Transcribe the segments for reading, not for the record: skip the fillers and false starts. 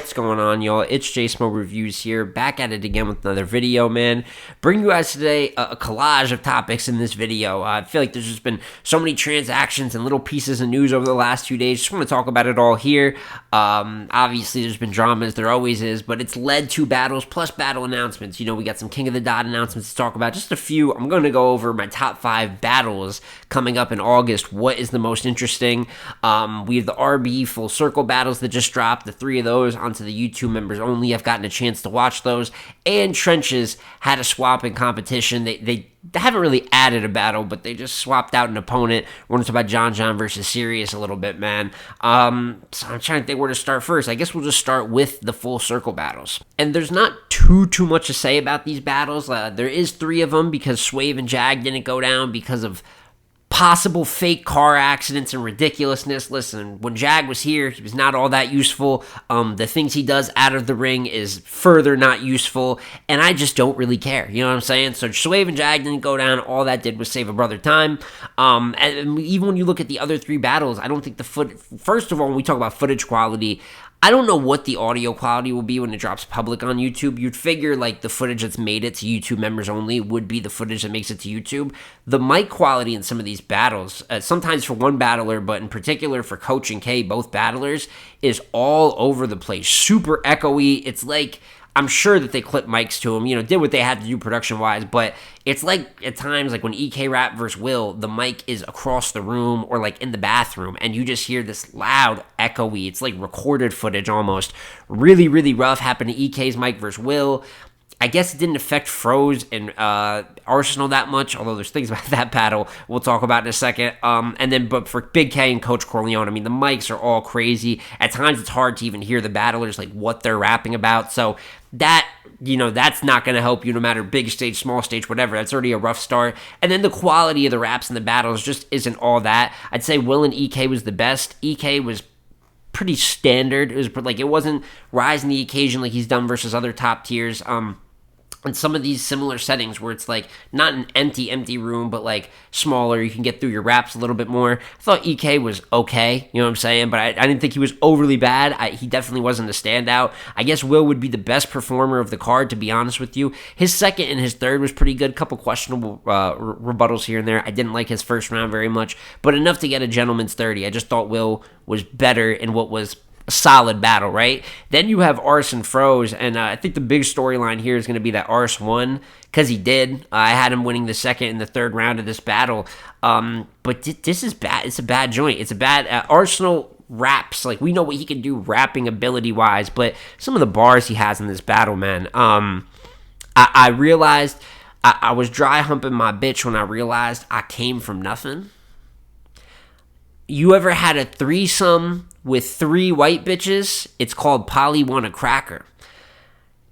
What's going on, y'all? It's JSmo Reviews here, back at it again with another video, man. Bring you guys today a collage of topics in this video. I feel like there's just been so many transactions and little pieces of news over the last 2 days. Just want to talk about it all here. Obviously, there's been dramas, there always is, but it's led to battles plus battle announcements. You know, we got some King of the Dot announcements to talk about. Just a few. I'm going to go over my top 5 battles coming up in August. What is the most interesting? We have the RB Full Circle battles that just dropped. The 3 of those onto the YouTube members only. I've gotten a chance to watch those. And Trenches had a swap in competition. They haven't really added a battle, but they just swapped out an opponent. We're going to talk about John versus Serius a little bit, man. So I'm trying to think where to start first. I guess we'll just start with the Full Circle battles. And there's not too much to say about these battles. There is 3 of them because Swave and Jag didn't go down because of possible fake car accidents and ridiculousness. Listen, when Jag was here, he was not all that useful. The things he does out of the ring is further not useful, and I just don't really care. You know what I'm saying? So Swave and Jag didn't go down. All that did was save a brother time. And even when you look at the other 3 battles, I don't think first of all, when we talk about footage quality, I don't know what the audio quality will be when it drops public on YouTube. You'd figure like the footage that's made it to YouTube members only would be the footage that makes it to YouTube. The mic quality in some of these battles, sometimes for one battler, but in particular for Coach and K, both battlers, is all over the place. Super echoey. It's like, I'm sure that they clipped mics to him, did what they had to do production-wise, but it's like at times, like when EK Rap versus Will, the mic is across the room or like in the bathroom, and you just hear this loud, echoey, it's like recorded footage almost. Really, really rough. Happened to EK's mic versus Will. I guess it didn't affect Froze and Arsenal that much, although there's things about that battle we'll talk about in a second. But for Big K and Coach Corleone, the mics are all crazy. At times, it's hard to even hear the battlers, like what they're rapping about. So that, that's not going to help you no matter big stage, small stage, whatever. That's already a rough start. And then the quality of the raps in the battles just isn't all that. I'd say Will and EK was the best. EK was pretty standard. It was like, it wasn't rising the occasion like he's done versus other top tiers. And some of these similar settings where it's like not an empty room, but like smaller, you can get through your raps a little bit more. I thought EK was okay, you know what I'm saying? But I didn't think he was overly bad. He definitely wasn't a standout. I guess Will would be the best performer of the card, to be honest with you. His second and his third was pretty good. Couple questionable rebuttals here and there. I didn't like his first round very much, but enough to get a gentleman's 30. I just thought Will was better in what was a solid battle, right? Then you have Ars and Froze, and I think the big storyline here is going to be that Ars won, because he did. I had him winning the second and the third round of this battle, but this is bad. It's a bad joint. It's a bad Arsenal raps. Like, we know what he can do rapping ability-wise, but some of the bars he has in this battle, man, I realized I was dry humping my bitch when I realized I came from nothing. You ever had a threesome with 3 white bitches? It's called Polly Want a Cracker.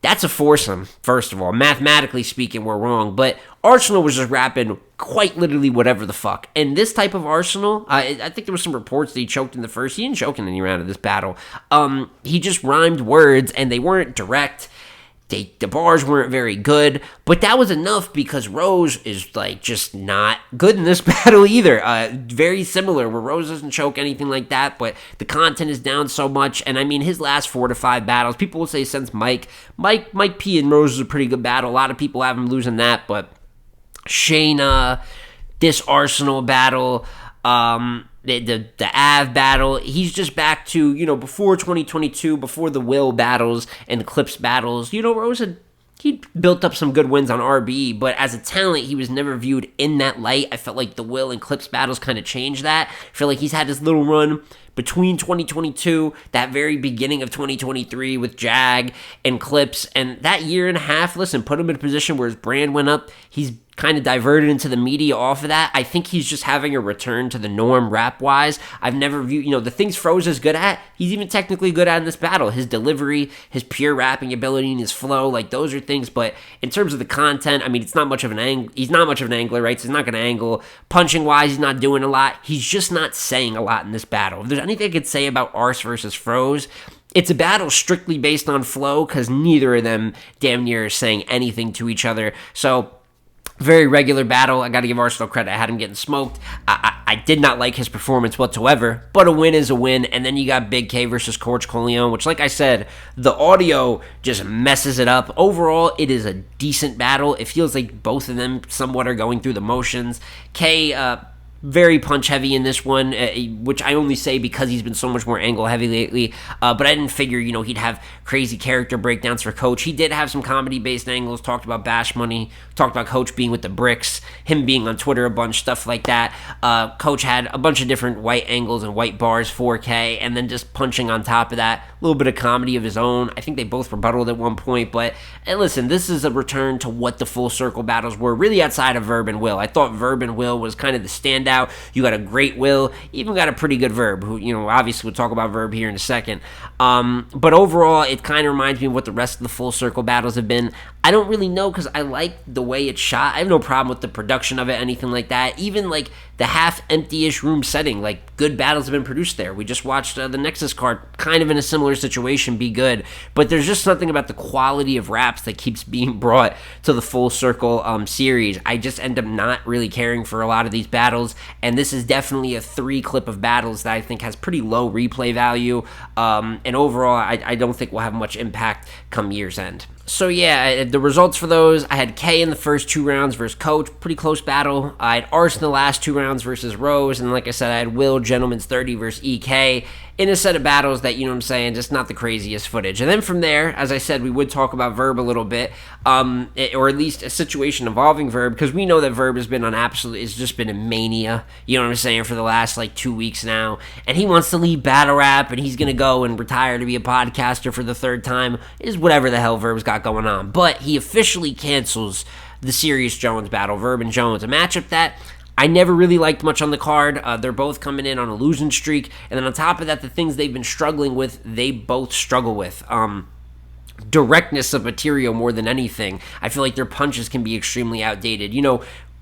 That's a foursome, first of all. Mathematically speaking, we're wrong. But Arsenal was just rapping quite literally whatever the fuck. And this type of Arsenal, I think there was some reports that he choked in the first. He didn't choke in any round of this battle. He just rhymed words, and they weren't direct. The bars weren't very good, but that was enough because Rose is like just not good in this battle either. Very similar, where Rose doesn't choke anything like that, but the content is down so much. And his last 4 to 5 battles, people will say since Mike P and Rose is a pretty good battle. A lot of people have him losing that, but Shayna, this Arsenal battle, the Av battle, he's just back to, before 2022, before the Will battles and the Clips battles. Rose he built up some good wins on RB, but as a talent, he was never viewed in that light. I felt like the Will and Clips battles kind of changed that. I feel like he's had this little run between 2022, that very beginning of 2023 with Jag and Clips, and that year and a half, listen, put him in a position where his brand went up. He's kind of diverted into the media off of that. I think he's just having a return to the norm rap-wise. I've never viewed, the things Froze is good at, he's even technically good at in this battle. His delivery, his pure rapping ability, and his flow, like those are things, but in terms of the content, it's not much of an angle. He's not much of an angler, right? So he's not going to angle. Punching-wise, he's not doing a lot. He's just not saying a lot in this battle. If there's anything I could say about Ars versus Froze, it's a battle strictly based on flow, because neither of them damn near is saying anything to each other. So Very regular battle. I got to give Arsenal credit. I had him getting smoked. I did not like his performance whatsoever, but a win is a win. And then you got Big K versus Corch Corleone, which, like I said, the audio just messes it up. Overall, it is a decent battle. It feels like both of them somewhat are going through the motions. K, very punch heavy in this one, which I only say because he's been so much more angle heavy lately. But I didn't figure, he'd have crazy character breakdowns for Coach. He did have some comedy based angles, talked about Bash Money, talked about Coach being with the bricks, him being on Twitter a bunch, stuff like that. Coach had a bunch of different white angles and white bars, 4K, and then just punching on top of that, a little bit of comedy of his own. I think they both rebutted at one point, but listen, this is a return to what the full circle battles were, really outside of Verb and Will. I thought Verb and Will was kind of the standout. You got a great Will, even got a pretty good Verb, who, obviously we'll talk about Verb here in a second. But overall, it kind of reminds me of what the rest of the full circle battles have been. I don't really know because I like the way it's shot. I have no problem with the production of it, anything like that. Even like the half empty-ish room setting, like good battles have been produced there. We just watched the Nexus card, kind of in a similar situation, be good. But there's just something about the quality of raps that keeps being brought to the full circle series. I just end up not really caring for a lot of these battles, and this is definitely a 3 clip of battles that I think has pretty low replay value. And overall, I don't think will have much impact come year's end. So yeah, the results for those, I had K in the first 2 rounds versus Coach, pretty close battle. I had Arse in the last 2 rounds versus Rose, and like I said, I had Will Gentleman's 30 versus EK in a set of battles that, just not the craziest footage. And then from there, as I said, we would talk about Verb a little bit, or at least a situation involving Verb, because we know that Verb has been it's just been a mania, for the last 2 weeks now, and he wants to leave battle rap, and he's going to go and retire to be a podcaster for the 3rd time, is whatever the hell Verb's got going on. But he officially cancels the Serius Jones battle, Verb and Jones, a matchup that I never really liked much on the card. They're both coming in on a losing streak, and then on top of that, the things they've been struggling with, they both struggle with. Directness of material more than anything. I feel like their punches can be extremely outdated.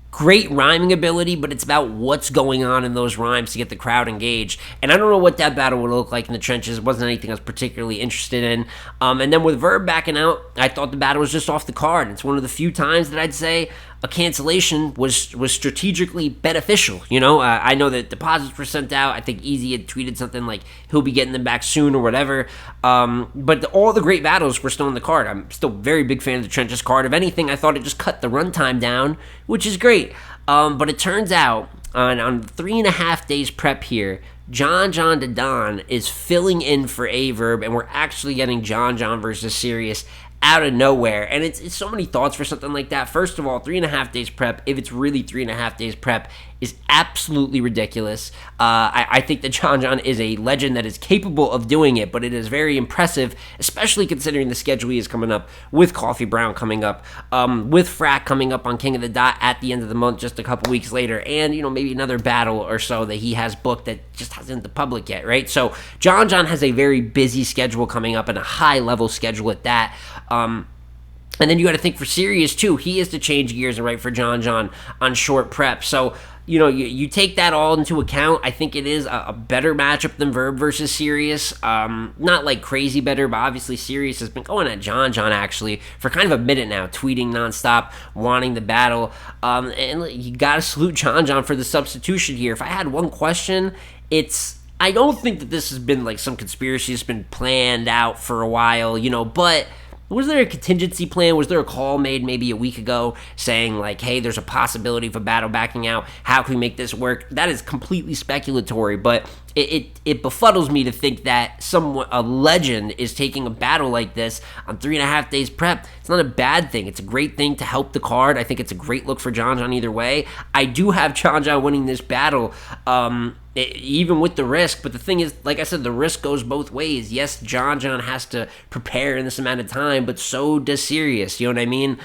Great rhyming ability, but it's about what's going on in those rhymes to get the crowd engaged. And I don't know what that battle would look like in the trenches. It wasn't anything I was particularly interested in. And then with Verb backing out, I thought the battle was just off the card. It's one of the few times that I'd say a cancellation was strategically beneficial. I know that deposits were sent out. I think Easy had tweeted something like he'll be getting them back soon or whatever. But all the great battles were still on the card. I'm still a very big fan of the trenches card. If anything, I thought it just cut the runtime down, which is great. But it turns out on 3.5 days prep here, John to Don is filling in for Verb, and we're actually getting John versus Serius out of nowhere. And it's so many thoughts for something like that. First of all, 3.5 days prep, if it's really 3.5 days prep, is absolutely ridiculous. I think that John is a legend that is capable of doing it, but it is very impressive, especially considering the schedule he is coming up with Coffee Brown coming up, with Frack coming up on King of the Dot at the end of the month just a couple weeks later, and maybe another battle or so that he has booked that just hasn't the public yet, right? So John has a very busy schedule coming up and a high level schedule at that. And then you got to think for Serius too. He has to change gears and write for John on short prep. So you take that all into account. I think it is a better matchup than Verb versus Serius. Not like crazy better, but obviously Serius has been going at John actually for kind of a minute now, tweeting nonstop, wanting the battle. And you got to salute John for the substitution here. If I had one question, I don't think that this has been like some conspiracy that's been planned out for a while, but was there a contingency plan? Was there a call made maybe a week ago saying like, hey, there's a possibility of a battle backing out. How can we make this work? That is completely speculatory, but it befuddles me to think that a legend is taking a battle like this on 3.5 days prep. It's not a bad thing. It's a great thing to help the card. I think it's a great look for John either way. I do have John winning this battle, even with the risk, but the thing is, like I said, the risk goes both ways. Yes, John has to prepare in this amount of time, but so does Serius, you know what I mean?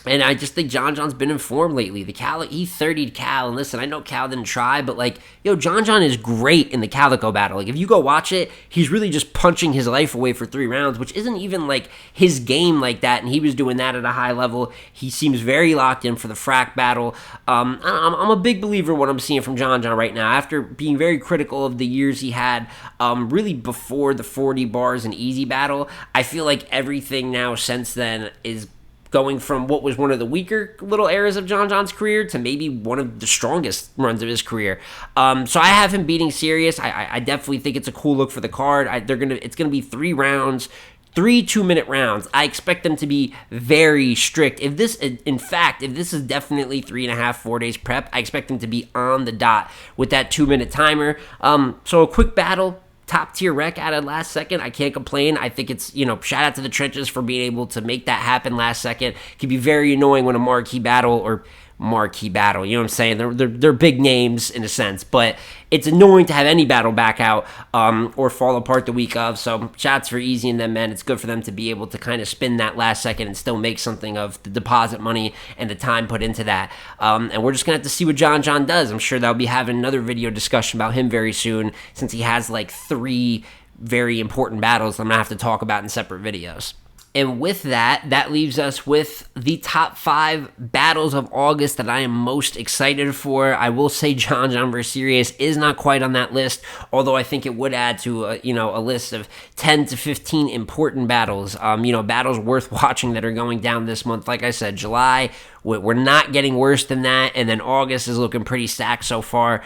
And I just think John's been informed lately. He 30'd Cal, and listen, I know Cal didn't try, but John is great in the Calico battle. Like, if you go watch it, he's really just punching his life away for 3 rounds, which isn't even like his game like that, and he was doing that at a high level. He seems very locked in for the Frack battle. I'm a big believer in what I'm seeing from John right now. After being very critical of the years he had, really before the 40 bars and easy battle, I feel like everything now since then is going from what was one of the weaker little eras of John John's career to maybe one of the strongest runs of his career. So I have him beating Serius. I definitely think it's a cool look for the card. It's gonna be 3 rounds. 3 2-minute rounds. I expect them to be very strict. If this is definitely 3.5, 4 days prep, I expect them to be on the dot with that 2-minute timer. So a quick battle, top tier rec added last second. I can't complain. I think it's, shout out to the trenches for being able to make that happen last second. It can be very annoying when a marquee battle, you know what I'm saying? They're big names in a sense, but it's annoying to have any battle back out or fall apart the week of. So shots for Easy and them, man. It's good for them to be able to kind of spin that last second and still make something of the deposit money and the time put into that. And we're just gonna have to see what John John does. I'm sure they'll be having another video discussion about him very soon, since he has like 3 very important battles I'm gonna have to talk about in separate videos. And with that leaves us with the top 5 battles of August that I am most excited for. I will say John John vs. Serius is not quite on that list, although I think it would add to a list of 10 to 15 important battles. Battles worth watching that are going down this month. Like I said, July, we're not getting worse than that, and then August is looking pretty stacked so far.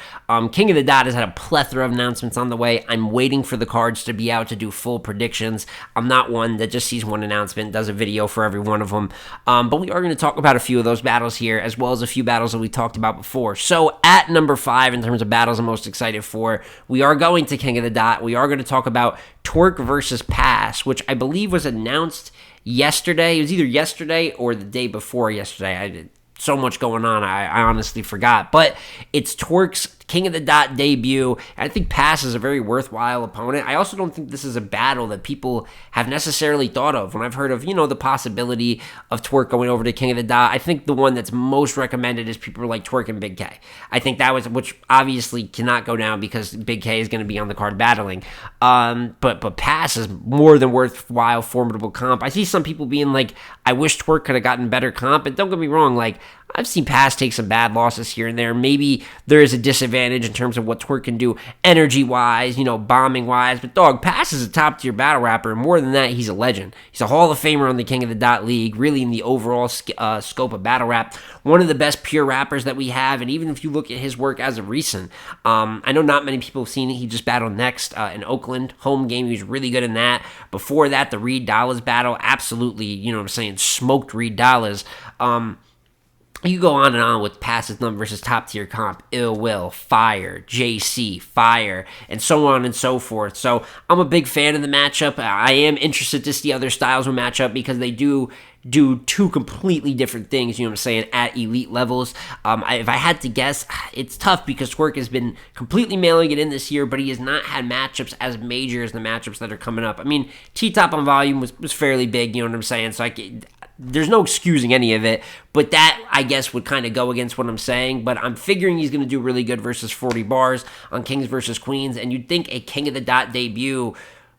King of the Dot has had a plethora of announcements on the way. I'm waiting for the cards to be out to do full predictions. I'm not one that just sees one announcement, does a video for every one of them. But we are going to talk about a few of those battles here, as well as a few battles that we talked about before. So at number 5, in terms of battles I'm most excited for, we are going to King of the Dot. We are going to talk about Twerk versus Pass, which I believe was announced yesterday. It was either yesterday or the day before yesterday. I did so much going on, I honestly forgot. But it's Twerk's King of the Dot debut. I think Pass is a very worthwhile opponent. I also don't think this is a battle that people have necessarily thought of. When I've heard of, the possibility of Twerk going over to King of the Dot, I think the one that's most recommended is people like Twerk and Big K. I think that was, which obviously cannot go down because Big K is going to be on the card battling. But Pass is more than worthwhile, formidable comp. I see some people being like, I wish Twerk could have gotten better comp, and don't get me wrong, like, I've seen Pass take some bad losses here and there. Maybe there is a disadvantage in terms of what Twerk can do energy-wise, bombing-wise. But, dog, Pass is a top-tier battle rapper. And more than that, he's a legend. He's a Hall of Famer on the King of the Dot League, really in the overall scope of battle rap. One of the best pure rappers that we have. And even if you look at his work as of recent, I know not many people have seen it. He just battled next in Oakland. Home game, he was really good in that. Before that, the Reed Dollars battle, absolutely, smoked Reed Dollars. You go on and on with Pass's number versus top tier comp, Ill Will, Fire, JC, Fire, and so on and so forth. So I'm a big fan of the matchup. I am interested to see other styles of matchup because they do 2 completely different things, at elite levels. If I had to guess, it's tough because Twerk has been completely mailing it in this year, but he has not had matchups as major as the matchups that are coming up. I mean, T-Top on volume was fairly big, so there's no excusing any of it, but that, I guess, would kind of go against what I'm saying. But I'm figuring he's going to do really good versus 40 bars on Kings versus Queens, and you'd think a King of the Dot debut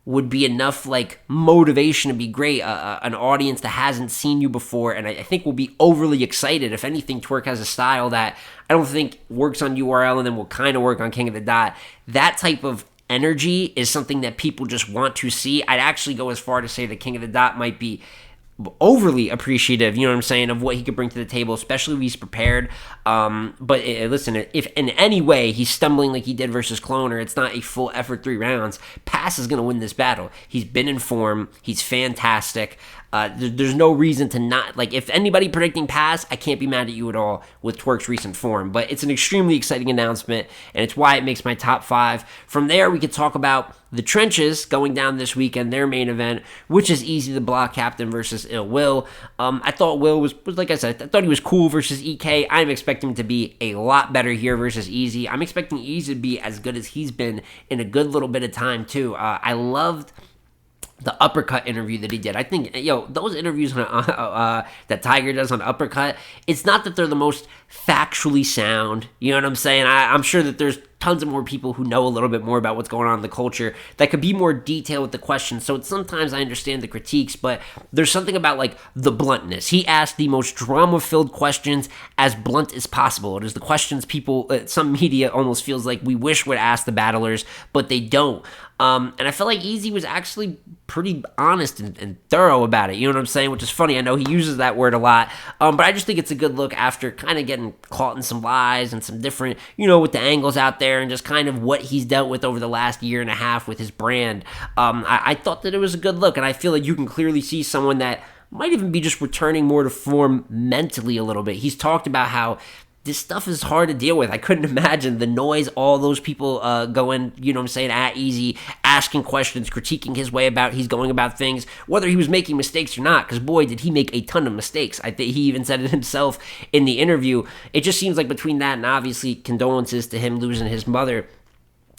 would be enough, motivation to be great, an audience that hasn't seen you before, and I think will be overly excited. If anything, Twerk has a style that I don't think works on URL and then will kind of work on King of the Dot. That type of energy is something that people just want to see. I'd actually go as far to say that King of the Dot might be overly appreciative, of what he could bring to the table, especially if he's prepared. But listen, if in any way he's stumbling like he did versus Cloner, it's not a full effort 3 rounds, Pass is going to win this battle. He's been in form. He's fantastic. There's no reason to not, if anybody predicting Pass, I can't be mad at you at all with Twerk's recent form. But it's an extremely exciting announcement, and it's why it makes my top 5. From there, we could talk about the trenches going down this weekend, their main event, which is Easy the Block Captain versus Ill Will. I thought Will was, like I said, I thought he was cool versus EK. I'm expecting him to be a lot better here versus Easy. I'm expecting Easy to be as good as he's been in a good little bit of time, too. I loved the Uppercut interview that he did. I think, those interviews that Tiger does on Uppercut, it's not that they're the most factually sound, you know what I'm saying? I'm sure that there's tons of more people who know a little bit more about what's going on in the culture that could be more detailed with the questions. So sometimes I understand the critiques, but there's something about the bluntness. He asked the most drama-filled questions as blunt as possible. It is the questions people, some media almost feels like we wish would ask the battlers, but they don't. And I felt like Easy was actually pretty honest and thorough about it. You know what I'm saying? Which is funny. I know he uses that word a lot. But I just think it's a good look after kind of getting caught in some lies and some different, with the angles out there and just kind of what he's dealt with over the last year and a half with his brand. I thought that it was a good look, and I feel like you can clearly see someone that might even be just returning more to form mentally a little bit. He's talked about how this stuff is hard to deal with. I couldn't imagine the noise, all those people going, at Easy, asking questions, critiquing his way about he's going about things, whether he was making mistakes or not, because boy, did he make a ton of mistakes. I think he even said it himself in the interview. It just seems like between that and obviously condolences to him losing his mother,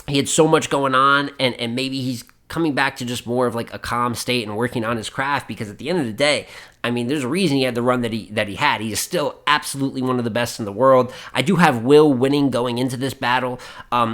he had so much going on, and maybe he's coming back to just more of like a calm state and working on his craft, because at the end of the day, there's a reason he had the run that he had. He is still absolutely one of the best in the world. I do have Will winning going into this battle.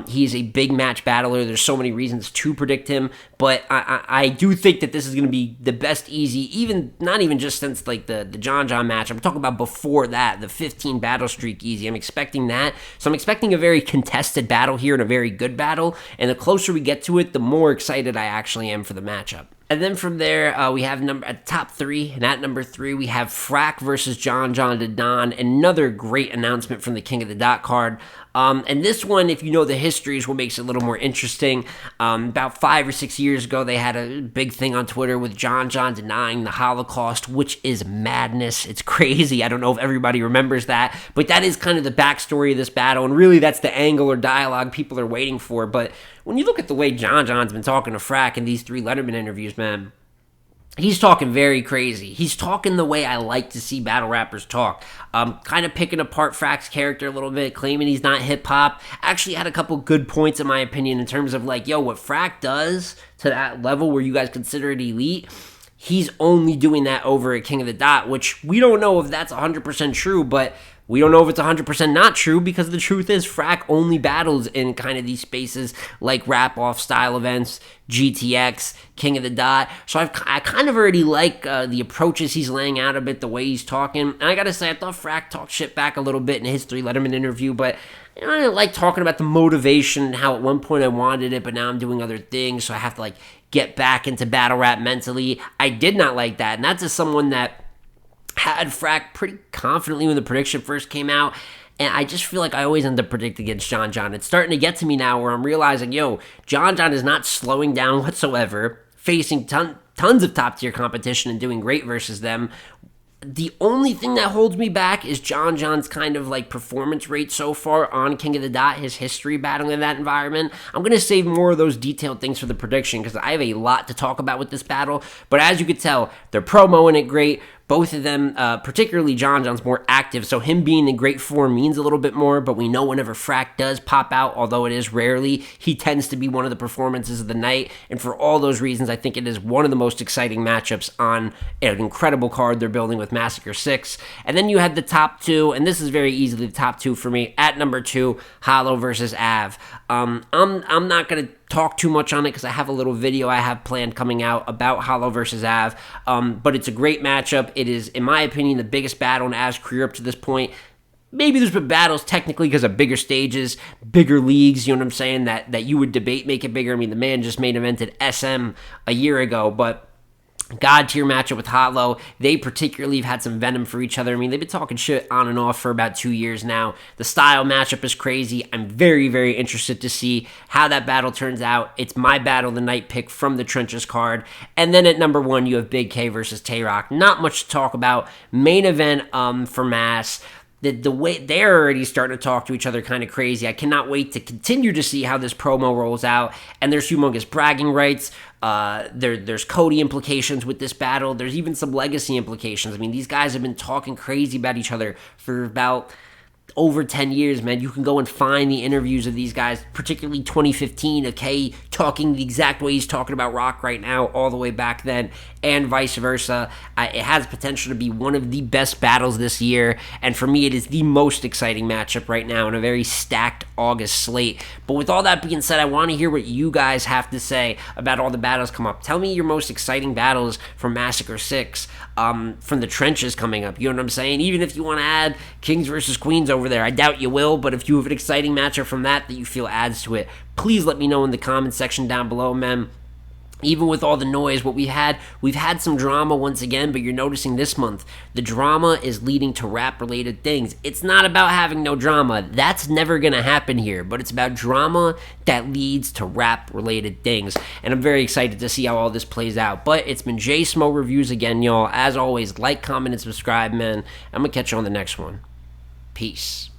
He is a big match battler. There's so many reasons to predict him, but I do think that this is going to be the best Easy, not even just since like the John match. I'm talking about before that, the 15 battle streak Easy. I'm expecting that. So I'm expecting a very contested battle here and a very good battle. And the closer we get to it, the more excited I actually am for the matchup. And then from there, we have at top 3, and at number 3, we have Frack versus John to Don. Another great announcement from the King of the Dot card. And this one, if you know the history, is what makes it a little more interesting. About 5 or 6 years ago, they had a big thing on Twitter with John denying the Holocaust, which is madness. It's crazy. I don't know if everybody remembers that, but that is kind of the backstory of this battle, and really that's the angle or dialogue people are waiting for. But when you look at the way John's been talking to Frack in these 3 Letterman interviews, man, he's talking very crazy. He's talking the way I like to see battle rappers talk. Kind of picking apart Frack's character a little bit, claiming he's not hip-hop. Actually had a couple good points, in my opinion, in terms of like, what Frack does to that level where you guys consider it elite, he's only doing that over at King of the Dot, which we don't know if that's 100% true, but we don't know if it's 100% not true, because the truth is Frack only battles in kind of these spaces like rap-off style events, GTX, King of the Dot. So I kind of already like the approaches he's laying out a bit, the way he's talking. And I gotta say, I thought Frack talked shit back a little bit in his 3 Letterman interview, but I didn't like talking about the motivation and how at one point I wanted it, but now I'm doing other things, so I have to get back into battle rap mentally. I did not like that, and that's as someone that had Frack pretty confidently when the prediction first came out, and I just feel like I always end up predicting against John. It's starting to get to me now where I'm realizing, John is not slowing down whatsoever, facing tons of top-tier competition and doing great versus them. The only thing that holds me back is John's kind of performance rate so far on King of the Dot, his history battling in that environment. I'm going to save more of those detailed things for the prediction because I have a lot to talk about with this battle. But as you could tell, they're promoing it great. Both of them, particularly John's more active, so him being in great form means a little bit more, but we know whenever Frack does pop out, although it is rarely, he tends to be one of the performances of the night, and for all those reasons, I think it is one of the most exciting matchups on an incredible card they're building with Massacre 6. And then you had the top 2, and this is very easily the top 2 for me. At number 2, Hollow versus Av. I'm not going to talk too much on it because I have a little video I have planned coming out about Hollow versus Av, but it's a great matchup. It is, in my opinion, the biggest battle in Av's career up to this point. Maybe there's been battles technically because of bigger stages, bigger leagues, you know what I'm saying, that you would debate make it bigger. I mean, the man just main evented SM a year ago, but God tier matchup with Hollow. They particularly have had some venom for each other. I mean, they've been talking shit on and off for about 2 years now. The style matchup is crazy. I'm very, very interested to see how that battle turns out. It's my battle of the night pick from the Trenches card. And then at number 1, you have Big K versus Tay-Rock. Not much to talk about. Main event for Mass. The way they're already starting to talk to each other kind of crazy. I cannot wait to continue to see how this promo rolls out. And there's humongous bragging rights. There's Cody implications with this battle. There's even some legacy implications. I mean, these guys have been talking crazy about each other for about over 10 years, man. You can go and find the interviews of these guys, particularly 2015, okay, talking the exact way he's talking about Rock right now, all the way back then, and vice versa. It has potential to be one of the best battles this year, and for me, it is the most exciting matchup right now in a very stacked August slate. But with all that being said, I want to hear what you guys have to say about all the battles come up. Tell me your most exciting battles from Massacre 6, from the Trenches coming up, you know what I'm saying? Even if you want to add Kings versus Queens over over there. I doubt you will, but if you have an exciting matchup from that you feel adds to it, please let me know in the comment section down below, man. Even with all the noise, we've had some drama once again, but you're noticing this month, the drama is leading to rap-related things. It's not about having no drama. That's never going to happen here, but it's about drama that leads to rap-related things, and I'm very excited to see how all this plays out. But it's been J Smo Reviews again, y'all. As always, like, comment, and subscribe, man. I'm going to catch you on the next one. Peace.